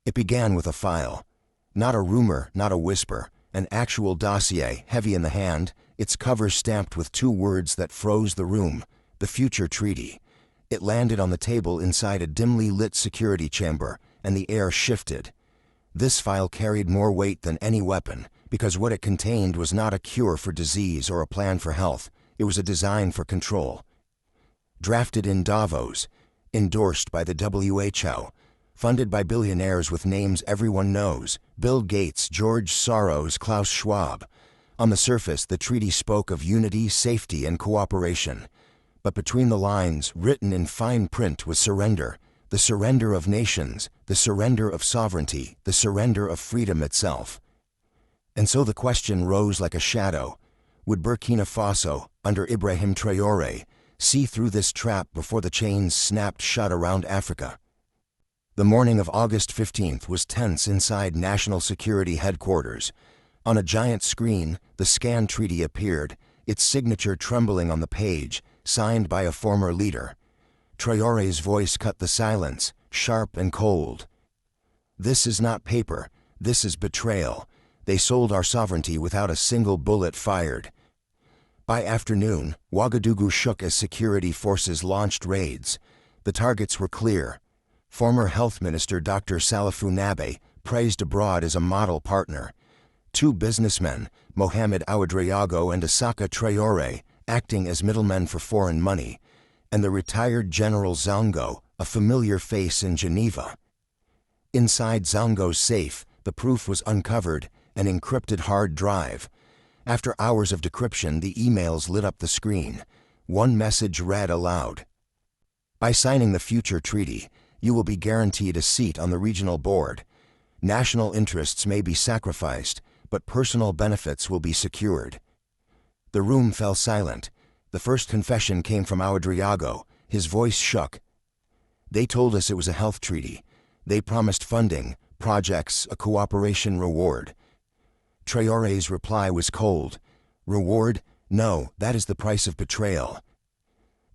It began with a file. Not a rumor, not a whisper, an actual dossier, heavy in the hand, its cover stamped with two words that froze the room: the future treaty. It landed on the table inside a dimly lit security chamber, and the air shifted. This file carried more weight than any weapon, because what it contained was not a cure for disease or a plan for health. It was a design for control. Drafted in Davos, endorsed by the WHO, funded by billionaires with names everyone knows: Bill Gates, George Soros, Klaus Schwab. On the surface, the treaty spoke of unity, safety, and cooperation. But between the lines, written in fine print, was surrender. The surrender of nations, the surrender of sovereignty, the surrender of freedom itself. And so the question rose like a shadow: would Burkina Faso, under Ibrahim Traoré, see through this trap before the chains snapped shut around Africa? The morning of August 15th was tense inside National Security Headquarters. On a giant screen, the SCAN treaty appeared, its signature trembling on the page, signed by a former leader. Traoré's voice cut the silence, sharp and cold. "This is not paper. This is betrayal. They sold our sovereignty without a single bullet fired." By afternoon, Ouagadougou shook as security forces launched raids. The targets were clear. Former Health Minister Dr. Salifou Nabe, praised abroad as a model partner. Two businessmen, Mohamed Ouedraogo and Isaka Traoré, acting as middlemen for foreign money, and the retired General Zongo, a familiar face in Geneva. Inside Zongo's safe, the proof was uncovered, an encrypted hard drive. After hours of decryption, the emails lit up the screen. One message read aloud: "By signing the future treaty, you will be guaranteed a seat on the regional board. National interests may be sacrificed, but personal benefits will be secured." The room fell silent. The first confession came from Ouedraogo. His voice shook. "They told us it was a health treaty. They promised funding, projects, a cooperation reward." Traoré's reply was cold. "Reward? No, that is the price of betrayal."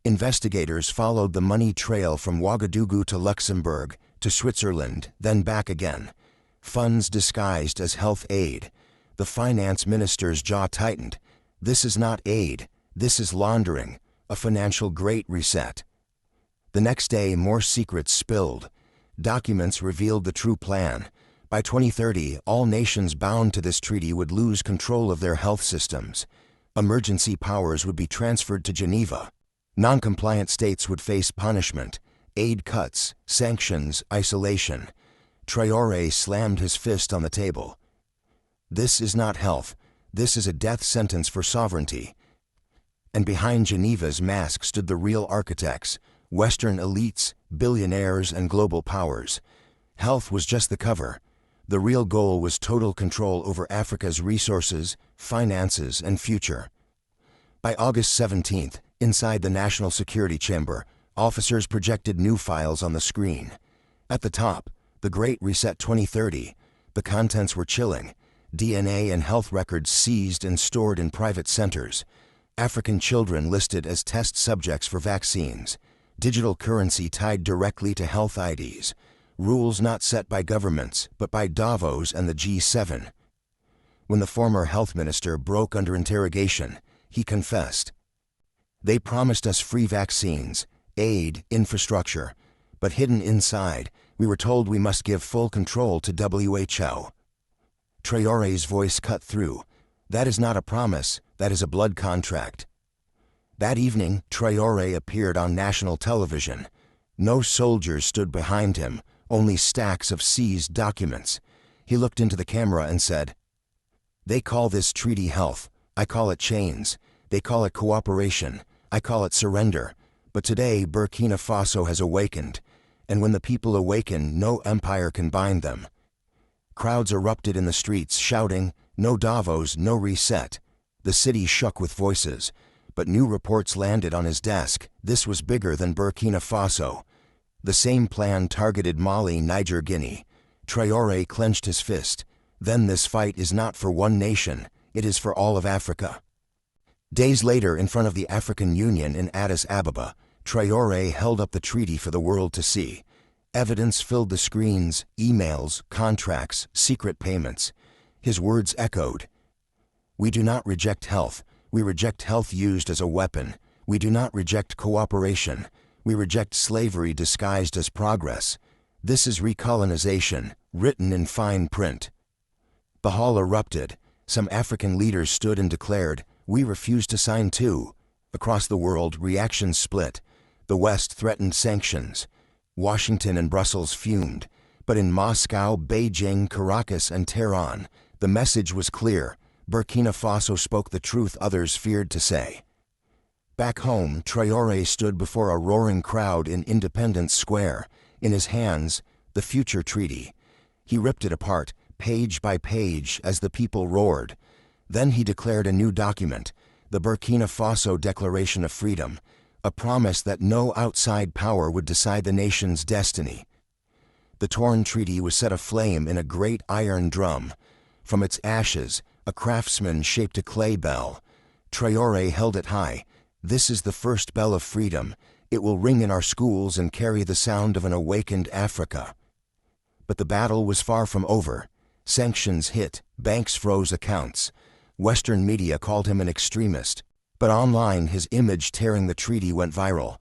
Investigators followed the money trail from Ouagadougou to Luxembourg, to Switzerland, then back again. Funds disguised as health aid. The finance minister's jaw tightened. This is not aid. This is laundering, a financial great reset. The next day, more secrets spilled. Documents revealed the true plan. By 2030, all nations bound to this treaty would lose control of their health systems. Emergency powers would be transferred to Geneva. Non-compliant states would face punishment, aid cuts, sanctions, isolation. Traoré slammed his fist on the table. "This is not health. This is a death sentence for sovereignty." And behind Geneva's mask stood the real architects: Western elites, billionaires, and global powers. Health was just the cover. The real goal was total control over Africa's resources, finances, and future. By August 17th, inside the National Security Chamber, officers projected new files on the screen. At the top, the Great Reset 2030. The contents were chilling. DNA and health records seized and stored in private centers. African children listed as test subjects for vaccines. Digital currency tied directly to health IDs. Rules not set by governments, but by Davos and the G7. When the former health minister broke under interrogation, he confessed. "They promised us free vaccines, aid, infrastructure, but hidden inside, we were told we must give full control to WHO." Traoré's voice cut through. "That is not a promise, that is a blood contract." That evening, Traoré appeared on national television. No soldiers stood behind him, only stacks of seized documents. He looked into the camera and said, "They call this treaty health. I call it chains. They call it cooperation. I call it surrender. But today, Burkina Faso has awakened. And when the people awaken, no empire can bind them." Crowds erupted in the streets, shouting, "No Davos, no reset." The city shook with voices. But new reports landed on his desk. This was bigger than Burkina Faso. The same plan targeted Mali, Niger, Guinea. Traoré clenched his fist. "Then this fight is not for one nation, it is for all of Africa." Days later, in front of the African Union in Addis Ababa, Traoré held up the treaty for the world to see. Evidence filled the screens, emails, contracts, secret payments. His words echoed. We do not reject health. We reject health used as a weapon. We do not reject cooperation. We reject slavery disguised as progress. This is recolonization, written in fine print. The hall erupted. Some African leaders stood and declared, "We refuse to sign too." Across the world, reactions split. The West threatened sanctions. Washington and Brussels fumed. But in Moscow, Beijing, Caracas, and Tehran, the message was clear. Burkina Faso spoke the truth others feared to say. Back home, Traoré stood before a roaring crowd in Independence Square. In his hands, the future treaty. He ripped it apart, page by page, as the people roared. Then he declared a new document, the Burkina Faso Declaration of Freedom, a promise that no outside power would decide the nation's destiny. The torn treaty was set aflame in a great iron drum. From its ashes, a craftsman shaped a clay bell. Traoré held it high. This is the first bell of freedom. It will ring in our schools and carry the sound of an awakened Africa. But the battle was far from over. Sanctions hit, banks froze accounts. Western media called him an extremist. But online, his image tearing the treaty went viral.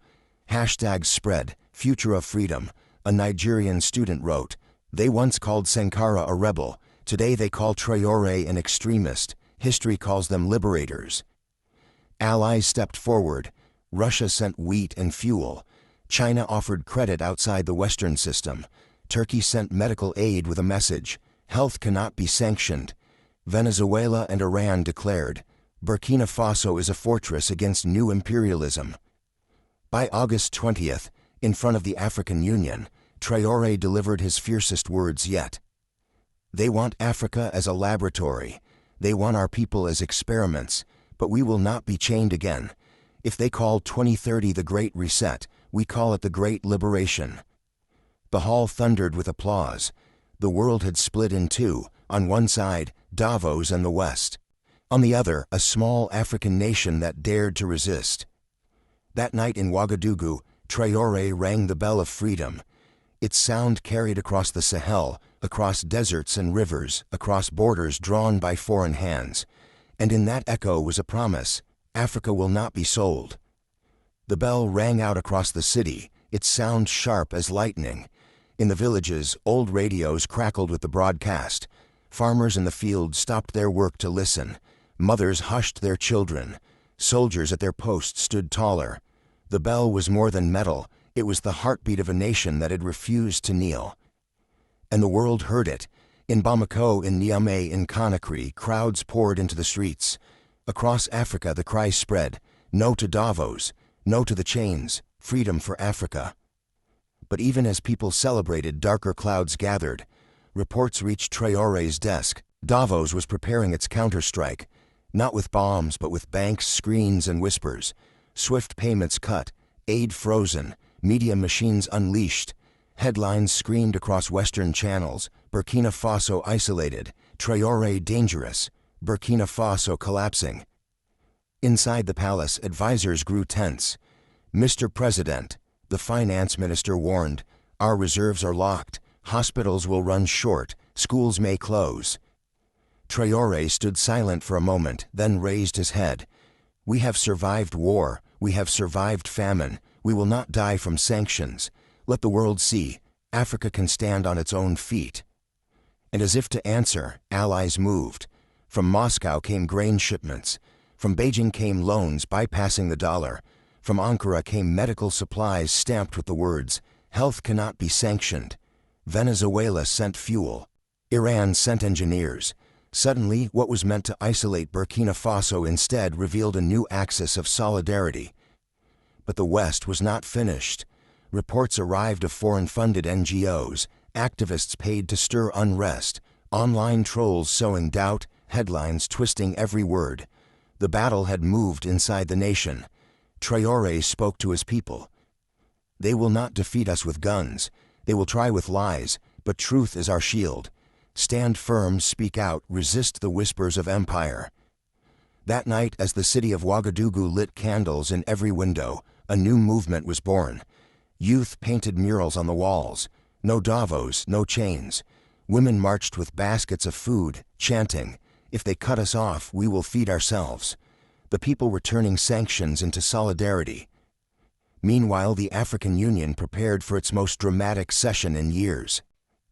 Hashtags spread, Future of Freedom. A Nigerian student wrote, "They once called Sankara a rebel. Today they call Traoré an extremist. History calls them liberators." Allies stepped forward. Russia sent wheat and fuel. China offered credit outside the Western system. Turkey sent medical aid with a message, "Health cannot be sanctioned." Venezuela and Iran declared, "Burkina Faso is a fortress against new imperialism." By August 20th, in front of the African Union, Traoré delivered his fiercest words yet. They want Africa as a laboratory. They want our people as experiments, but we will not be chained again. If they call 2030 the Great Reset, we call it the Great Liberation. The hall thundered with applause. The world had split in two. On one side, Davos and the West. On the other, a small African nation that dared to resist. That night in Ouagadougou, Traoré rang the bell of freedom. Its sound carried across the Sahel, across deserts and rivers, across borders drawn by foreign hands. And in that echo was a promise: Africa will not be sold. The bell rang out across the city, its sound sharp as lightning. In the villages, old radios crackled with the broadcast. Farmers in the fields stopped their work to listen. Mothers hushed their children. Soldiers at their posts stood taller. The bell was more than metal. It was the heartbeat of a nation that had refused to kneel. And the world heard it. In Bamako, in Niamey, in Conakry, crowds poured into the streets. Across Africa, the cry spread: "No to Davos, no to the chains, freedom for Africa." But even as people celebrated, darker clouds gathered. Reports reached Traoré's desk. Davos was preparing its counterstrike, not with bombs, but with banks, screens, and whispers. Swift payments cut, aid frozen, media machines unleashed. Headlines screamed across Western channels: Burkina Faso isolated, Traoré dangerous, Burkina Faso collapsing. Inside the palace, advisors grew tense. "Mr. President," the finance minister warned, "our reserves are locked. Hospitals will run short. Schools may close." Traoré stood silent for a moment, then raised his head. "We have survived war. We have survived famine. We will not die from sanctions. Let the world see. Africa can stand on its own feet." And as if to answer, allies moved. From Moscow came grain shipments. From Beijing came loans bypassing the dollar. From Ankara came medical supplies stamped with the words, "Health cannot be sanctioned." Venezuela sent fuel. Iran sent engineers. Suddenly, what was meant to isolate Burkina Faso instead revealed a new axis of solidarity. But the West was not finished. Reports arrived of foreign-funded NGOs, activists paid to stir unrest, online trolls sowing doubt, headlines twisting every word. The battle had moved inside the nation. Traoré spoke to his people. "They will not defeat us with guns. They will try with lies, but truth is our shield. Stand firm, speak out, resist the whispers of empire." That night, as the city of Ouagadougou lit candles in every window, a new movement was born. Youth painted murals on the walls. No Davos, no chains. Women marched with baskets of food, chanting, "If they cut us off, we will feed ourselves." The people were turning sanctions into solidarity. Meanwhile, the African Union prepared for its most dramatic session in years.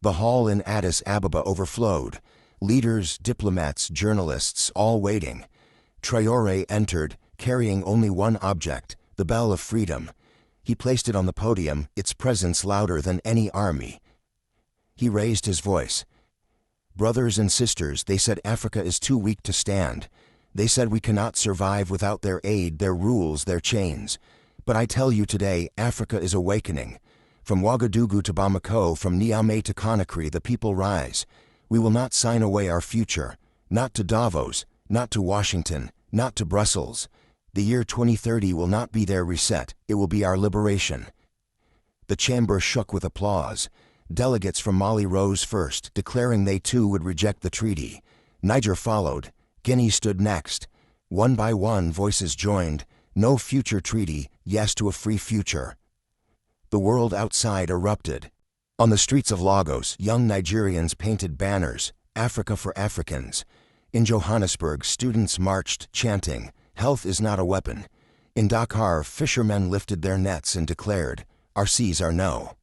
The hall in Addis Ababa overflowed. Leaders, diplomats, journalists, all waiting. Traoré entered, carrying only one object, the bell of freedom. He placed it on the podium, its presence louder than any army. He raised his voice. "Brothers and sisters," they said, "Africa is too weak to stand. They said we cannot survive without their aid, their rules, their chains. But I tell you today, Africa is awakening. From Ouagadougou to Bamako, from Niamey to Conakry, the people rise. We will not sign away our future, not to Davos, not to Washington, not to Brussels. The year 2030 will not be their reset, it will be our liberation." The chamber shook with applause. Delegates from Mali rose first, declaring they too would reject the treaty. Niger followed. Guinea stood next. One by one, voices joined. No future treaty, yes to a free future. The world outside erupted. On the streets of Lagos, young Nigerians painted banners, "Africa for Africans." In Johannesburg, students marched, chanting, "Health is not a weapon." In Dakar, fishermen lifted their nets and declared, "Our seas are no."